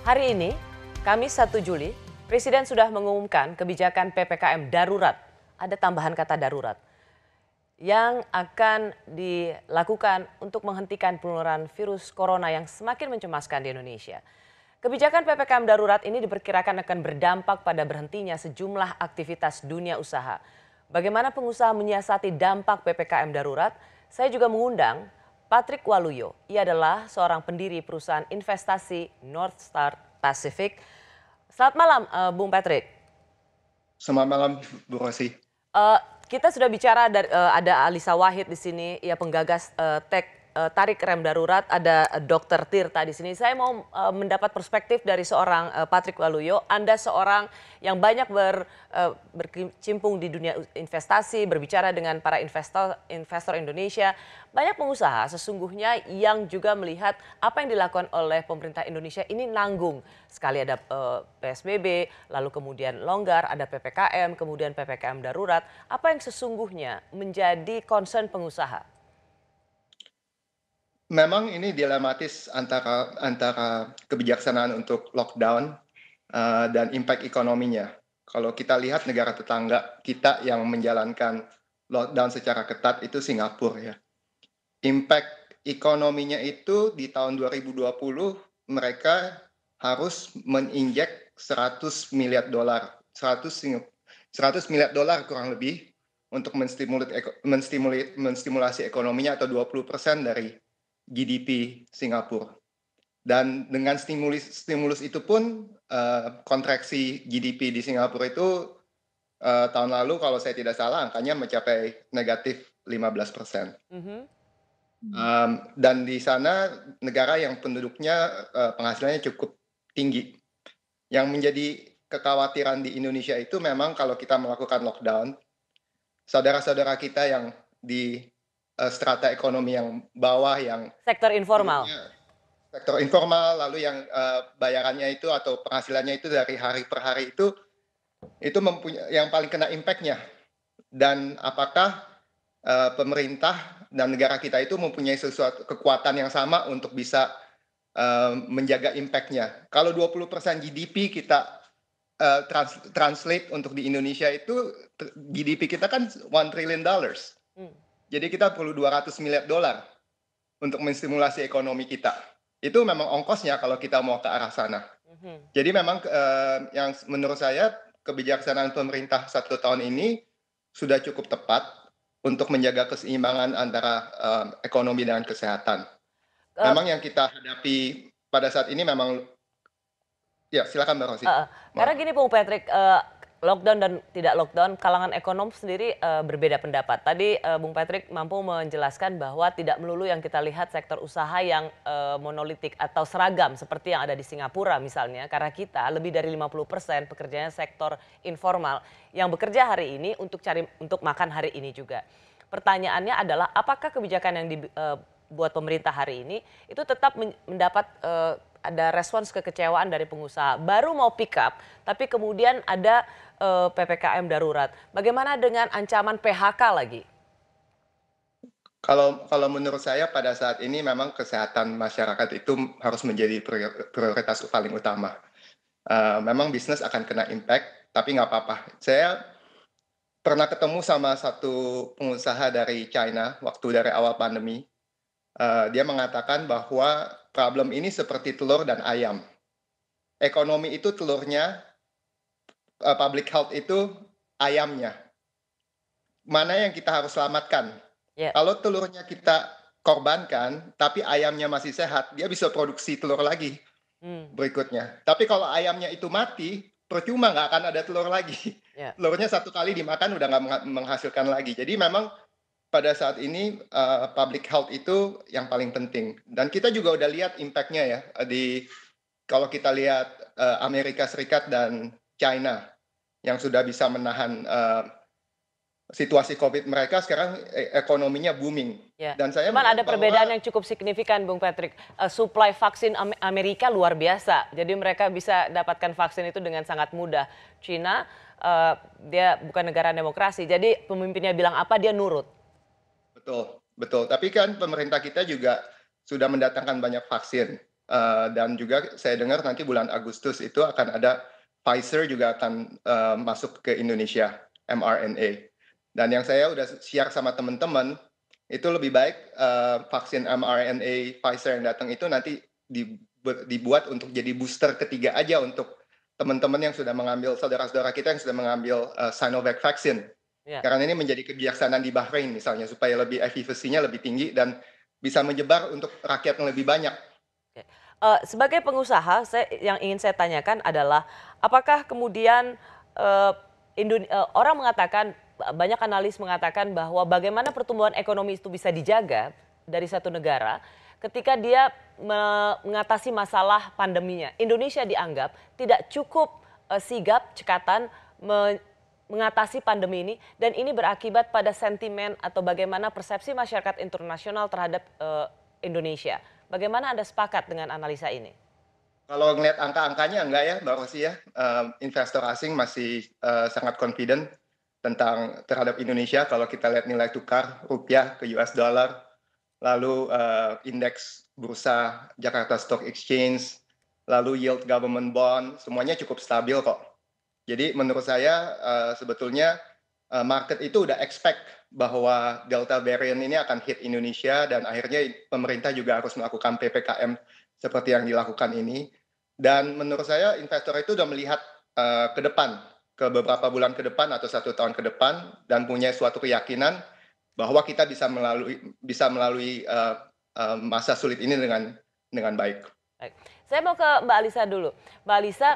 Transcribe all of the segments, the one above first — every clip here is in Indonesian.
Hari ini, Kamis 1 Juli, Presiden sudah mengumumkan kebijakan PPKM darurat. Ada tambahan kata darurat yang akan dilakukan untuk menghentikan penularan virus corona yang semakin mencemaskan di Indonesia. Kebijakan PPKM darurat ini diperkirakan akan berdampak pada berhentinya sejumlah aktivitas dunia usaha. Bagaimana pengusaha menyiasati dampak PPKM darurat? Saya juga mengundang Patrick Waluyo. Ia adalah seorang pendiri perusahaan investasi North Star Pacific. Selamat malam, Bung Patrick. Selamat malam, Bu Rosi. Kita sudah bicara ada Alisa Wahid di sini, ia penggagas tarik rem darurat. Ada Dr. Tirta di sini. Saya mau mendapat perspektif dari seorang Patrick Waluyo. Anda seorang yang banyak berkecimpung di dunia investasi, berbicara dengan para investor Indonesia. Banyak pengusaha sesungguhnya yang juga melihat apa yang dilakukan oleh pemerintah Indonesia ini nanggung. Sekali ada PSBB, lalu kemudian longgar, ada PPKM, kemudian PPKM darurat. Apa yang sesungguhnya menjadi concern pengusaha? Memang ini dilematis antara kebijaksanaan untuk lockdown dan impact ekonominya. Kalau kita lihat negara tetangga kita yang menjalankan lockdown secara ketat itu Singapura ya. Impact ekonominya itu di tahun 2020 mereka harus menginjek 100 miliar dolar, 100 miliar dolar kurang lebih untuk menstimulasi ekonominya atau 20% dari GDP Singapura. Dan dengan stimulus itu pun kontraksi GDP di Singapura itu tahun lalu kalau saya tidak salah angkanya mencapai negatif 15%. Dan di sana negara yang penduduknya penghasilannya cukup tinggi. Yang menjadi kekhawatiran di Indonesia itu memang kalau kita melakukan lockdown, saudara-saudara kita yang di strata ekonomi yang bawah, yang Sektor informal. Sektor informal, lalu yang bayarannya itu atau penghasilannya itu dari hari per hari itu yang paling kena impact-nya. Dan apakah pemerintah dan negara kita itu mempunyai sesuatu kekuatan yang sama untuk bisa menjaga impact-nya. Kalau 20% GDP kita translate untuk di Indonesia itu GDP kita kan $1 trillion. Jadi kita perlu 200 miliar dolar untuk menstimulasi ekonomi kita. Itu memang ongkosnya kalau kita mau ke arah sana. Jadi memang yang menurut saya kebijaksanaan pemerintah 1 tahun ini sudah cukup tepat untuk menjaga keseimbangan antara ekonomi dan kesehatan. Memang yang kita hadapi pada saat ini memang, ya silakan Mbak Rosi. Karena gini Bung Patrick, lockdown dan tidak lockdown, kalangan ekonom sendiri berbeda pendapat. Tadi Bung Patrick mampu menjelaskan bahwa tidak melulu yang kita lihat sektor usaha yang monolitik atau seragam seperti yang ada di Singapura misalnya. Karena kita lebih dari 50% pekerjanya sektor informal yang bekerja hari ini untuk makan hari ini juga. Pertanyaannya adalah apakah kebijakan yang dibuat pemerintah hari ini itu tetap mendapat ada respons kekecewaan dari pengusaha. Baru mau pick up, tapi kemudian ada PPKM darurat. Bagaimana dengan ancaman PHK lagi? Kalau menurut saya pada saat ini memang kesehatan masyarakat itu harus menjadi prioritas paling utama. Memang bisnis akan kena impact, tapi nggak apa-apa. Saya pernah ketemu sama satu pengusaha dari China waktu dari awal pandemi. Dia mengatakan bahwa problem ini seperti telur dan ayam. Ekonomi itu telurnya, public health itu ayamnya. Mana yang kita harus selamatkan? Yeah. Kalau telurnya kita korbankan, tapi ayamnya masih sehat, dia bisa produksi telur lagi berikutnya. Tapi kalau ayamnya itu mati, percuma nggak akan ada telur lagi. Yeah. Telurnya 1 kali dimakan udah nggak menghasilkan lagi. Jadi memang pada saat ini public health itu yang paling penting. Dan kita juga udah lihat impact-nya ya kalau kita lihat Amerika Serikat dan China yang sudah bisa menahan situasi COVID mereka, sekarang ekonominya booming. Ya. Dan cuman ada perbedaan yang cukup signifikan, Bung Patrick. Supply vaksin Amerika luar biasa, jadi mereka bisa dapatkan vaksin itu dengan sangat mudah. China, dia bukan negara demokrasi, jadi pemimpinnya bilang apa dia nurut. Betul. Tapi kan pemerintah kita juga sudah mendatangkan banyak vaksin. dan juga saya dengar nanti bulan Agustus itu akan ada Pfizer juga akan masuk ke Indonesia, mRNA. Dan yang saya udah share sama teman-teman, itu lebih baik vaksin mRNA Pfizer yang datang itu nanti dibuat untuk jadi booster ketiga aja untuk teman-teman yang sudah mengambil, saudara-saudara kita yang sudah mengambil Sinovac vaksin. Ya. Karena ini menjadi kebijaksanaan di Bahrain misalnya, supaya lebih efekasinya lebih tinggi dan bisa menyebar untuk rakyat yang lebih banyak. Sebagai pengusaha, yang ingin saya tanyakan adalah apakah kemudian orang mengatakan, banyak analis mengatakan bahwa bagaimana pertumbuhan ekonomi itu bisa dijaga dari satu negara ketika dia mengatasi masalah pandeminya. Indonesia dianggap tidak cukup sigap, cekatan mengatasi pandemi ini, dan ini berakibat pada sentimen atau bagaimana persepsi masyarakat internasional terhadap Indonesia. Bagaimana Anda sepakat dengan analisa ini? Kalau ngelihat angka-angkanya enggak ya, Mbak Rosi ya. Investor asing masih sangat confident terhadap Indonesia. Kalau kita lihat nilai tukar rupiah ke US dollar, lalu indeks bursa Jakarta Stock Exchange, lalu yield government bond, semuanya cukup stabil kok. Jadi menurut saya sebetulnya market itu udah expect bahwa Delta variant ini akan hit Indonesia, dan akhirnya pemerintah juga harus melakukan PPKM seperti yang dilakukan ini. Dan menurut saya investor itu udah melihat ke depan, ke beberapa bulan ke depan atau 1 tahun ke depan, dan punya suatu keyakinan bahwa kita bisa melalui masa sulit ini dengan baik. Baik. Saya mau ke Mbak Alisa dulu. Mbak Alisa,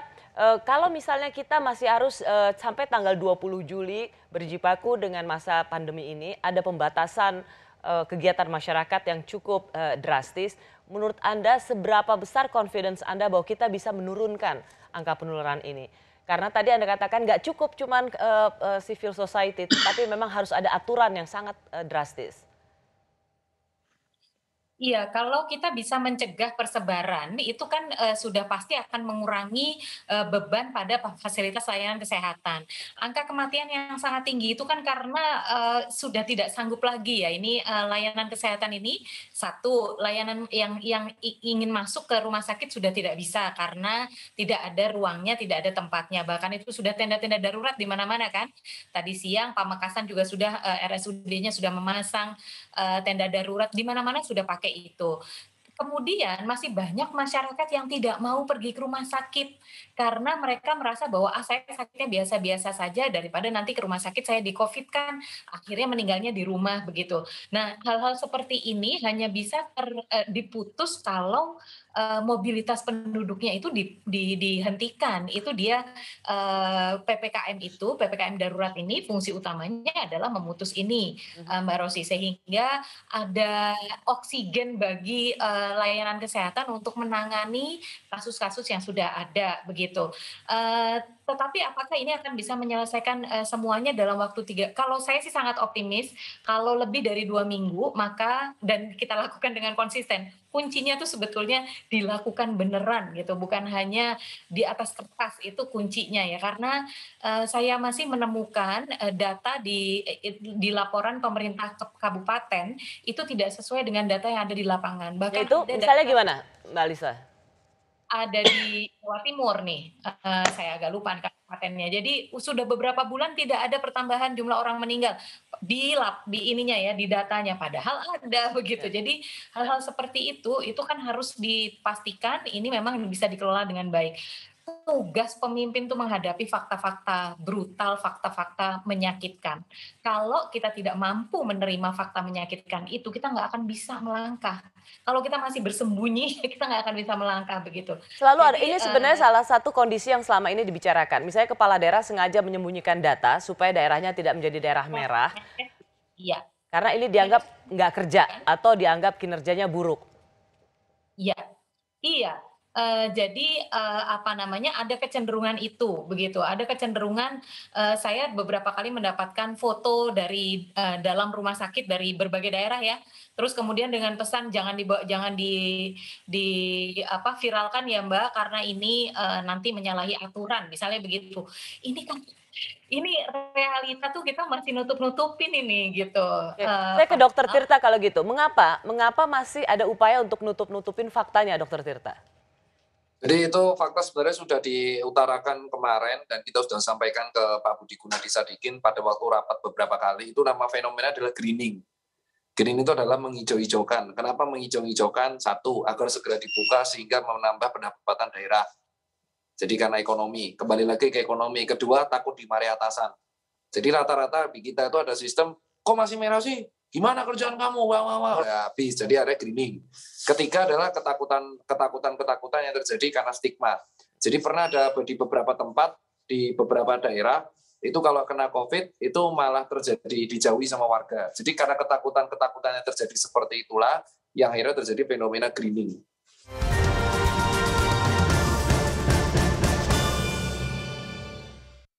kalau misalnya kita masih harus sampai tanggal 20 Juli berjibaku dengan masa pandemi ini, ada pembatasan kegiatan masyarakat yang cukup drastis. Menurut Anda, seberapa besar confidence Anda bahwa kita bisa menurunkan angka penularan ini? Karena tadi Anda katakan nggak cukup cuman civil society, tapi memang harus ada aturan yang sangat drastis. Iya, kalau kita bisa mencegah persebaran, itu kan sudah pasti akan mengurangi beban pada fasilitas layanan kesehatan. Angka kematian yang sangat tinggi itu kan karena sudah tidak sanggup lagi ya. Ini layanan kesehatan ini, satu layanan yang ingin masuk ke rumah sakit sudah tidak bisa karena tidak ada ruangnya, tidak ada tempatnya. Bahkan itu sudah tenda-tenda darurat di mana-mana kan. Tadi siang Pamekasan juga sudah RSUD-nya sudah memasang tenda darurat, di mana-mana sudah pakai itu. Kemudian masih banyak masyarakat yang tidak mau pergi ke rumah sakit karena mereka merasa bahwa saya sakitnya biasa-biasa saja, daripada nanti ke rumah sakit saya di COVID kan, akhirnya meninggalnya di rumah begitu. Nah, hal-hal seperti ini hanya bisa diputus kalau mobilitas penduduknya itu dihentikan. Itu dia PPKM darurat ini fungsi utamanya adalah memutus ini, Mbak Rosi, sehingga ada oksigen bagi layanan kesehatan untuk menangani kasus-kasus yang sudah ada begitu. Tetapi apakah ini akan bisa menyelesaikan semuanya dalam waktu 3? Kalau saya sih sangat optimis, kalau lebih dari 2 minggu maka, dan kita lakukan dengan konsisten. Kuncinya tuh sebetulnya dilakukan beneran gitu, bukan hanya di atas kertas, itu kuncinya ya. Karena saya masih menemukan data di laporan pemerintah kabupaten itu tidak sesuai dengan data yang ada di lapangan. Bahkan Yaitu ada misalnya data gimana, Mbak Alisa? ada di Jawa Timur nih, saya agak lupa kabupatennya. Jadi sudah beberapa bulan tidak ada pertambahan jumlah orang meninggal di ininya ya, di datanya, padahal ada begitu. Jadi hal-hal seperti itu kan harus dipastikan ini memang bisa dikelola dengan baik. Tugas pemimpin itu menghadapi fakta-fakta brutal, fakta-fakta menyakitkan. Kalau kita tidak mampu menerima fakta menyakitkan itu, kita nggak akan bisa melangkah. Kalau kita masih bersembunyi, kita nggak akan bisa melangkah begitu. Selalu ada, Jadi, ini sebenarnya salah satu kondisi yang selama ini dibicarakan. Misalnya kepala daerah sengaja menyembunyikan data supaya daerahnya tidak menjadi daerah merah. Iya. Karena ini dianggap nggak kerja atau dianggap kinerjanya buruk. Iya, iya. Jadi ada kecenderungan itu begitu. Ada kecenderungan, saya beberapa kali mendapatkan foto dari dalam rumah sakit dari berbagai daerah ya. Terus kemudian dengan pesan jangan viralkan ya Mbak, karena ini nanti menyalahi aturan, misalnya begitu. Ini kan ini realita tuh kita masih nutup-nutupin ini gitu. Oke, saya ke Dokter Tirta kalau gitu. Mengapa masih ada upaya untuk nutup-nutupin faktanya, Dokter Tirta? Jadi itu fakta sebenarnya sudah diutarakan kemarin dan kita sudah sampaikan ke Pak Budi Gunadisadikin pada waktu rapat beberapa kali. Itu nama fenomena adalah greening. Greening itu adalah menghijau-hijaukan. Kenapa menghijau-hijaukan? Satu, agar segera dibuka sehingga menambah pendapatan daerah. Jadi karena ekonomi. Kembali lagi ke ekonomi. Kedua, takut dimarahi atasan. Jadi rata-rata di kita itu ada sistem, kok masih merah sih? Gimana kerjaan kamu? Wah. Ya, habis. Jadi ada greening. Ketiga adalah ketakutan yang terjadi karena stigma. Jadi pernah ada di beberapa tempat, di beberapa daerah, itu kalau kena COVID, itu malah terjadi dijauhi sama warga. Jadi karena ketakutan yang terjadi seperti itulah, yang akhirnya terjadi fenomena greening.